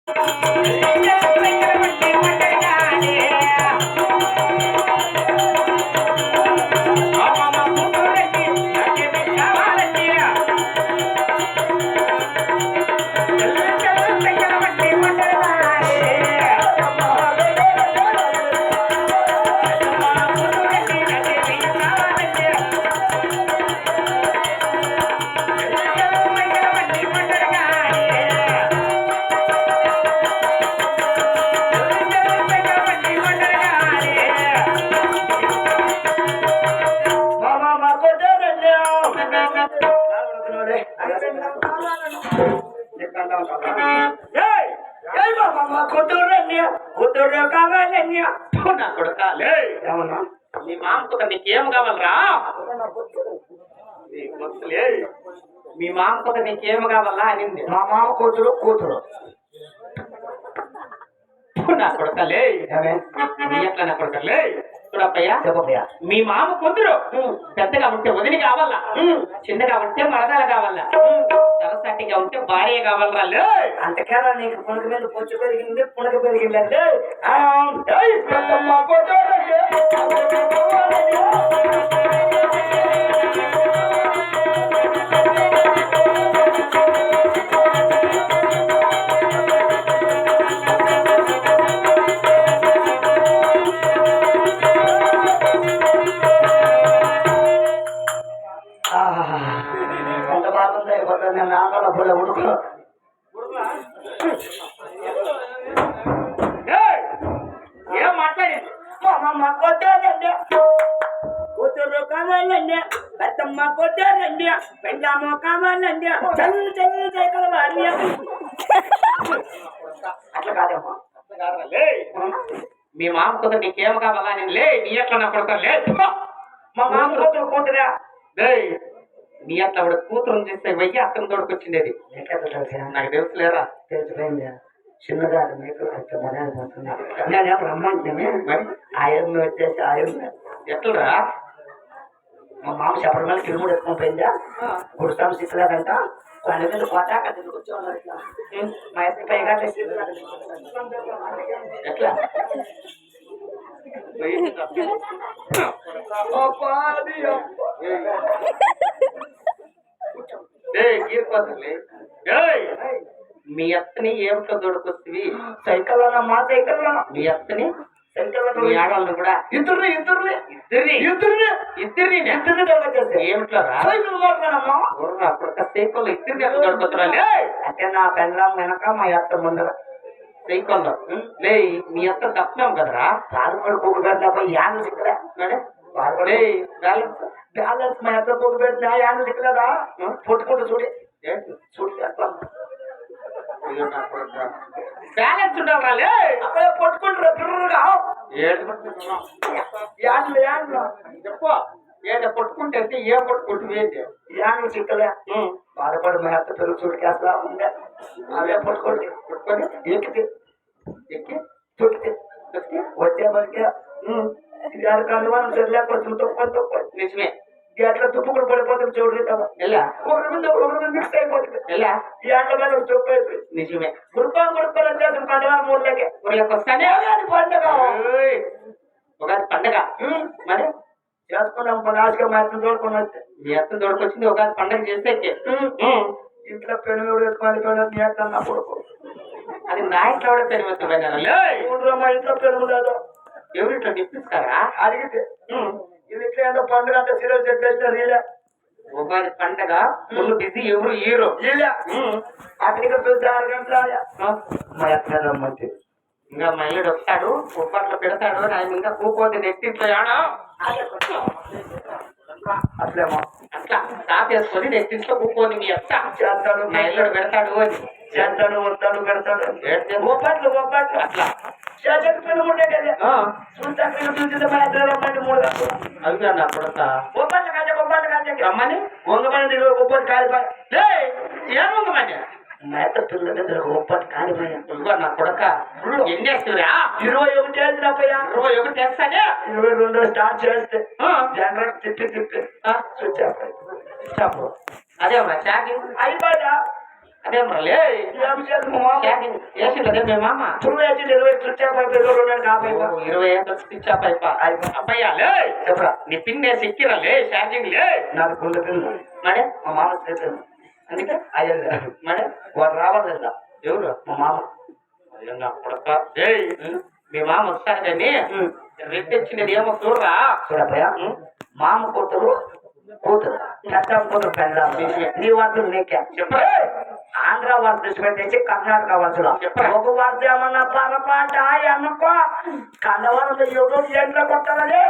మీ మామకు నీకేం కావాలరా? మీ మామకు నీకేం కావాలా అనింది. మా మామ కూతురు కూతురు నా కొడకలే నీ ఎట్లా నా కొడకలే చూడప్పయ్యా, చెప్పయ్యా. మీ మామ కూతురు పెద్దగా ఉంటే వదిలి కావాలా, చిన్నగా ఉంటే మరదాలు కావాలా, సరసాటిగా ఉంటే భార్య కావాలరా. అంతకేనా నీకు పునక మీద పొచ్చు పెరిగింది, పునక పెరిగిందంటే ఎంత బాగుంది అయిపోతుంది. నేను ఆటలో పుల్ల ఉడుకు ఏం మాట్లాడింది? మా కొట్టారండి, కూతురు కావాలండి, పెద్దమ్మ కొట్టారండి, పెద్దమ్మ కావాలండి, చల్లు చల్లు సైకిల్ వాడి. అట్లా కాదమ్మా, మీ మామ కూతురు నీకేం కావాలా అని లే. నీ ఎట్లా నా కొడుకు లేదు. మా మామ కూతురు కూతురా నీ అట్లా ఆవిడ కూతురు చేస్తే వెయ్యి అతను తోడుకొచ్చిండేది. నాకు తెలుసులేరా? తెలిసిపోయింది. చిన్నగా మీకు నేనేం రమ్మంటే మరి ఆయన్ని వచ్చేసి ఆయన ఎట్లరా మా మామ చెప్పడం వల్ల కిరుముడు ఎత్తుకొని పోయిందా, గుడిస్తాం సిక్కులేదంట. కొండ మీద పోతాక కూర్చోన్నారు. ఇట్లా మా ఎత్తి పైగా ఎట్లా మీ అత్తని ఏమిటో దొడుకొస్తుంది? సైకిల్ మా సైకిల్ మీ అత్తని సైకిల్ మీ ఆడవాళ్ళని కూడా ఇద్దరిని ఏమిట్లా సైకిల్ మాట్లాడమ్మా. అప్పుడు సైకిల్ ఇద్దరిని దొడుకుతున్నా అంటే నా పెళ్ళం వెనక మా అత్త ముందర సైకిల్లో లే. మీ అత్త తప్పనాం కదరా? పాల్పడి కూకు పెట్టినప్పుడు యాన్లు సిక్కలే పాల్పడే బ్యాలెన్స్ బ్యాలెన్స్ మా అత్త కూకు పెట్టిన యాన్లు సిక్కలేదా? పొట్టుకుంటూ చూడి చూడి బ్యాలెన్స్ ఉండాలి. అక్కడే పొట్టుకుంటారు బిర్రుగా యాన్లు యాన్లు చెప్పు. ఏదో కొట్టుకుంటే ఏం కొట్టుకుంటు యాన్లు సిక్కలే బాధపడి మా అత్త పెరుగు చూడికేస్తా ఉండే అవే పట్టుకోండి ఎక్కితే ఎక్కి చుట్టితే వచ్చే మనకి కానీ మనం సరిలేకపోతుంది తక్కువ నిజమే. ఎట్లా తుప్పు కూడా పడిపోతుంది చూడండి కదా. ఒకరి మీద మిక్స్ అయిపోతుంది. ఈ ఆటల మీద తప్పు అయిపోయింది. నిజమే. గురుపాలు వచ్చేసి 10 మూడులకే వస్తానే పండుగ ఉగాది పండగ మరి చేసుకున్నాం. ఆశగా మా అత్తను తోడుకొని వస్తే మీ అత్తను తోడుకొచ్చింది ఉగాది పండగ చేస్తే ఇంట్లో పెనుగోడు ఎత్తుకొని మీ అత్త నా కొడుకు అది నా ఇంట్లో కూడా పెరుగు. మా ఇంట్లో పెరుగు లేదు. ఎవరింట్లో నిప్పిస్తారా? అడిగితే ఇది ఇట్లా ఏదో పండుగ అంటే సీరియల్ చెప్పేస్తారు. ఇలా ఉగాది పండగ ఫుల్ బిజీ, ఎవరు హీరో ఇలా అక్కడికి 6 గంటల మా అత్త రమ్మంటే ఇంకా మహిళడు వస్తాడు, ఉప్పట్లో పెడతాడు. ఆయన ఇంకా కూపోతే నెట్టింట్లో ఆడా అట్లేమో అట్లా సాపేసుకొని నెట్టింట్లో కూపోని మీ అత్త చేస్తాడు. మహిళడు పెడతాడు అని చేస్తాడు, వస్తాడు, పెడతాడు. ఒప్పట్లు ఒప్పట్లు అట్లా చేసేది పిల్లలు ఉండే కదా. చూస్తే మా అత్త రమ్మంటే 3 గంటలు అవి నా కొడక ఒప్పట్లు కాజా ఒప్పట్లు కాజా రమ్మని వంగమని ఒప్పటి కాలిపోయి ఏముందమని మేత పిల్లలు ఒప్పటి కాలిపోయా నా కొడక ఏం చేస్తురా? 21 చేసినప్పయ్యా 21 చేస్తానే 22 స్టార్ట్ చేస్తే జనరల్ తిప్పి స్విచ్ ఆఫ్ అదే షాకి అయిపోయా అదే మరలే వేసింది అదే మీ మామ 20 ఏళ్ళ స్విచ్ ఆఫ్ అయిపోయా నీ పిన్ వేసి ఎక్కిరాలే ఛార్జింగ్ లే నాకు గుండె పిల్ల మడే మా మామ చేశాను అందుకే అయ్యా మడే వాడు రావాలిదా ఎవరు మా మామ నా కొడక మీ మామ వస్తాడు కానీ రేపు తెచ్చినది ఏమో చూడరా చూడపోయా మామ కూతురు కూతురు పెద్ద కూతురు పెళ్ళ నీ వార్తలు నీకే చెప్పరా ఆంధ్ర వార్త దృష్టి పెట్టేసి కర్ణాటక వార్తలు ఒక వార్త ఏమన్నా పరపాట అనుకో కన్నవాళ్ళ ఎవరో ఎంట్లో కొట్టాలని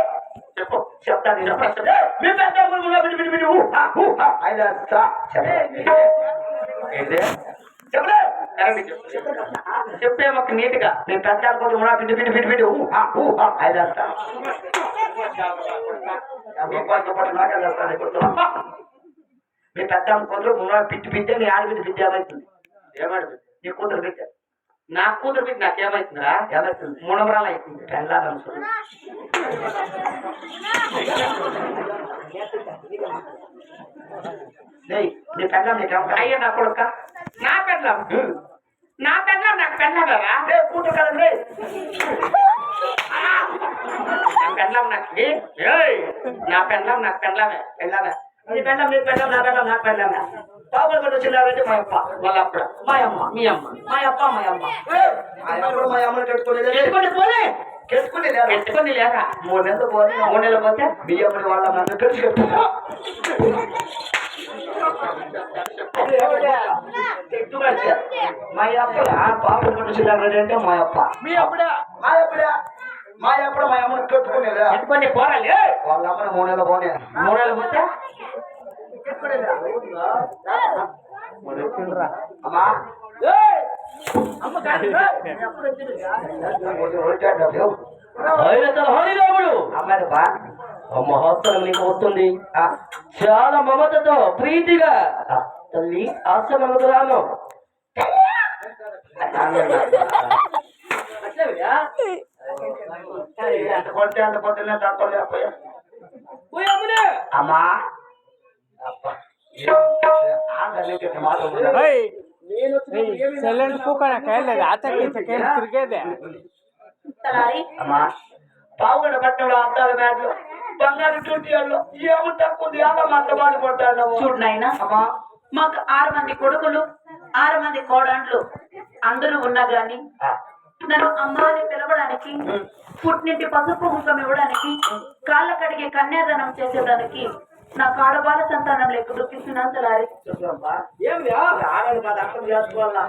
చెప్పు చెప్తాను చెప్పరా మీ పెద్ద ఊరులో బిడి బిడి బిడి అయినా ఏంటి చెప్పలే చెప్పే మాకు నీట్గా మీ పెద్ద కూతురు బిడి బిడి బిడి బిడి అయినా మీ పెద్ద కూతురు పిట్టి పిట్టే నీ ఆడబిడ్డ బిడ్డ ఏమవుతుంది ఏమడుతుంది నీ కూతురు బిడ్డ నా కూతురు బిడ్డ నాకేమవుతుందిరా ఏమవుతుంది మునమరాలు అవుతుంది పెళ్ళాలని నీ పెళ్ళం నీకేమో అయ్యా నా కొడుక నా పెళ్ళం నాకు పెళ్ళారా కూతురు కదండి నా పెళ్ళం నాకు పెళ్ళమే పెళ్ళామే నీ పెళ్ళం నీ పెళ్ళం నా పెళ్ళం నాకు పెళ్ళామే పాపలు కొట్టు వచ్చిందంటే మా అప్ప వాళ్ళ అప్పుడు మా అమ్మ మీ అమ్మ మా అప్ప మా అమ్మ మా అమ్మని కట్టుకోలేదు ఎత్తుకొని పోలే కట్టుకుని లేదా ఎత్తుకొని లేరా 3 నెలలు పోతే 3 నెలలు పోతే బియ్యమని వాళ్ళ నన్ను కలిసి కట్టుకుంటా మా అప్ప పాపలు కొట్టు వచ్చిందంటే మా అప్ప మీ అప్పుడా మా అప్పుడే మా అప్పుడు మా అమ్మని కట్టుకునేదా ఎత్తుకొని పోరాలి వాళ్ళ అమ్మని 3 నెలలు పోనీ 3 నెలలు పోతే అమ్మా అమ్మాయి బా మహోత్సవం నీకు వస్తుంది చాలా మమతతో ప్రీతిగా తల్లి ఆశ్రమం గ్రామం ఎంత కొడితే అంత పొద్దున్నే తక్కువ అమ్మా ಸೈಲೆಂಟ್ ಕೂಕಣ ಕೈಯಲ್ಲಿ ಆತಕ್ಕೆ ತಿರುಗೇದೆ అమ్మా పావుగడ పట్టణంలో అద్దాల బ్యాగ్లు బంగారు డ్యూటీల్లో ఏమి తక్కువ అలా మంట బాధపడ్డాను చూడు నాయనా అమ్మా మాకు 6 మంది కొడుకులు 6 మంది కోడాండ్లు అందరూ ఉన్నా గాని నన్ను అమ్మ అని పిలవడానికి పుట్టినింటి పసుపు కుంకం ఇవ్వడానికి కాళ్ళ కడిగే కన్యాదానం చేసేదానికి నా కాడబాల సంతానం లేక దుఃఖిస్తున్నాను తలారి ఆడలు మాది అర్థం చేసుకోవాలా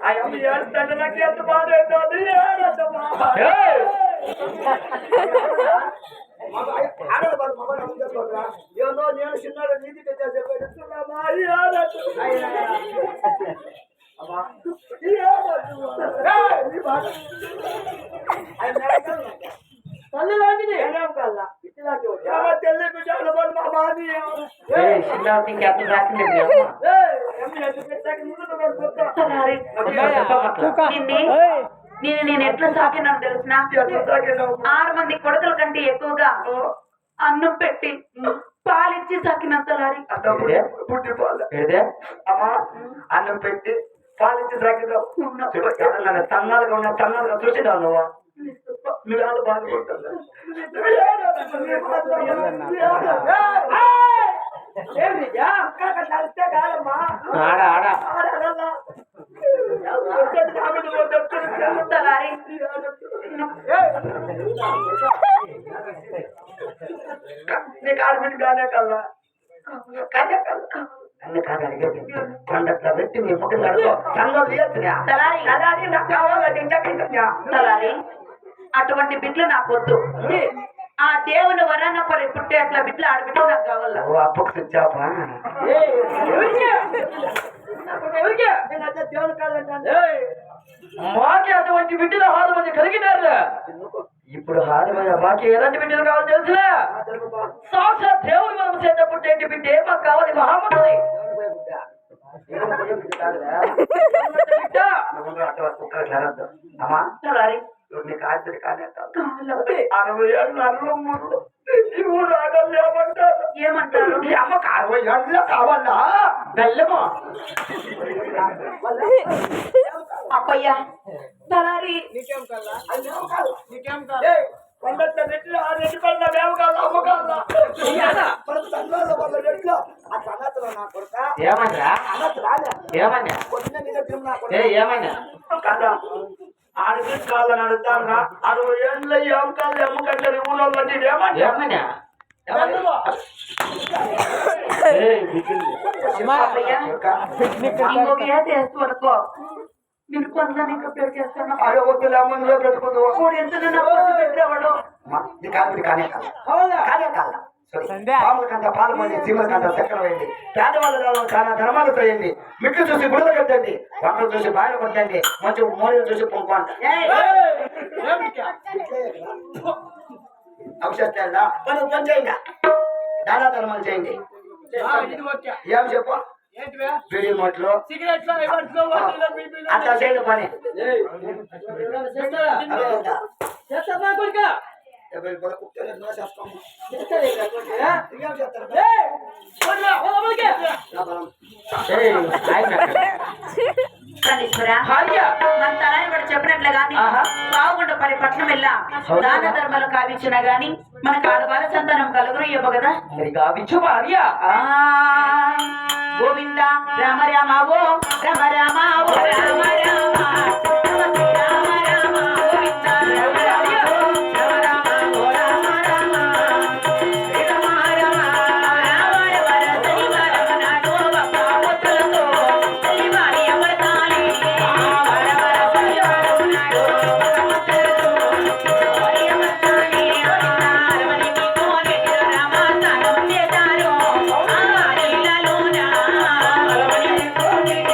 ఆ అమ్మ ఏడుస్తుంటే నాకు ఎంత బాధ అవుతుంది ఆడలు బాధ మొబైల్ అమ్మ చేసుకోవాలా ఏదో నేను చిన్నాడు నీతి తెచ్చేసేమా తల్లి లాంటిది తెల్లి బిడ్డలు మా బాధి ఇంకెంత రాసింది తలారి నేను ఎట్లా సాకినాను తెలిసిన 6 మంది కొడుకుల కంటే ఎక్కువగా అన్నం పెట్టి పాలిచ్చి సాకినాను తలారి పుట్టి పాలు అమ్మా అన్నం పెట్టి పాలిచ్చి సాగిదావు తన్నాలుగా ఉన్న తన్నాలుగా చూసినావు నువ్వు మీ వాళ్ళు బాధపడుతుంది ఆడ ఆడ తలారి నీకు ఆడబిడ్డ కానే కల్లా కానే కల్లా అన్ని కాదు అడిగేది పండట్లా పెట్టి మీ ముఖం కడుకో సంఘం తీయచ్చునా తలారి అలాది నాకు కావాలంటే ఇంకా తలారి అటువంటి బిడ్డలు నాకు వద్దు ఆ దేవుని వరాన పరి పుట్టే అట్లా బిడ్డలు ఆడబిడ్డలు నాకు కావాల అప్పకు తెచ్చాపా మాకి అటువంటి బిడ్డలు 6 మంది కలిగినారు ఇప్పుడు హారమయ్య మాకి ఎలాంటి బిడ్డలు కావాలి తెలుసులే సాక్షాత్ దేవుడు మనం చేత పుట్టేంటి బిడ్డే మాకు కావాలి మహామంత్రి అమ్మా తలారి నీకు ఆర్థిక కానీ కావాలబ్బా. 60 ఏళ్ళు అల్లుమ్ములు ఇవి రాగలు ఏమంటారు ఏమంటారు? మీ అమ్మకు 60 ఏళ్ళ కావాలా బెల్లము అప్పయ్య తలారి కొండంత రెట్లు ఆ రెడ్డి పడిన వేమకాల అమ్మకాల మన సంఘాల వల్ల రెట్లు ఆ సంగతులు నా కొడుక ఏమన్నా అన్నట్టు రాలే ఏమన్నా పొద్దున్న మీద తిరుమల కొడుక ఏమన్నా కదా ఆడికి కాళ్ళని అడుగుతాను 60 ఏళ్ళ అమ్మకాలు అమ్మకంటారు ఊళ్ళో వచ్చి ఏమంటే ఏమన్నా అప్పయ్య ఇంకొక ఏట వేస్తూ అనుకో నేను కొందరికి పేరు చేస్తాను అరే వద్దులే అమ్మలో పెట్టుకుందు మూడు ఎంత పెట్టేవాడు ఇది కాదు కానే కానే కాల పాములకంత పాలు పోయింది చీమలకంత చక్కెర పోయింది పేదవాళ్ళ కాలం చాలా ధర్మాలు పోయింది మిట్లు చూసి గుడిలో కట్టండి వంటలు చూసి బాయిలు కొట్టండి మంచి మూలలు చూసి పొందుకోండి అవసరం మనం పని చేయండి దానా ధర్మాలు చేయండి ఏం చెప్పు బీడీ మొట్లు అంత చేయండి పని కాళీశ్వరా, మన తలారి వాడు చెప్పినట్లు గాని బాగుండ పని పట్నం వెళ్ళా దాన ధర్మాలు కావించినా గాని మనకు ఆడవాళ్ళ సంతానం కలుగురు ఇవ్వ కదా. మరి గావించు భార్య గోవింద రామ రామ ఓ రామ రామ ఓ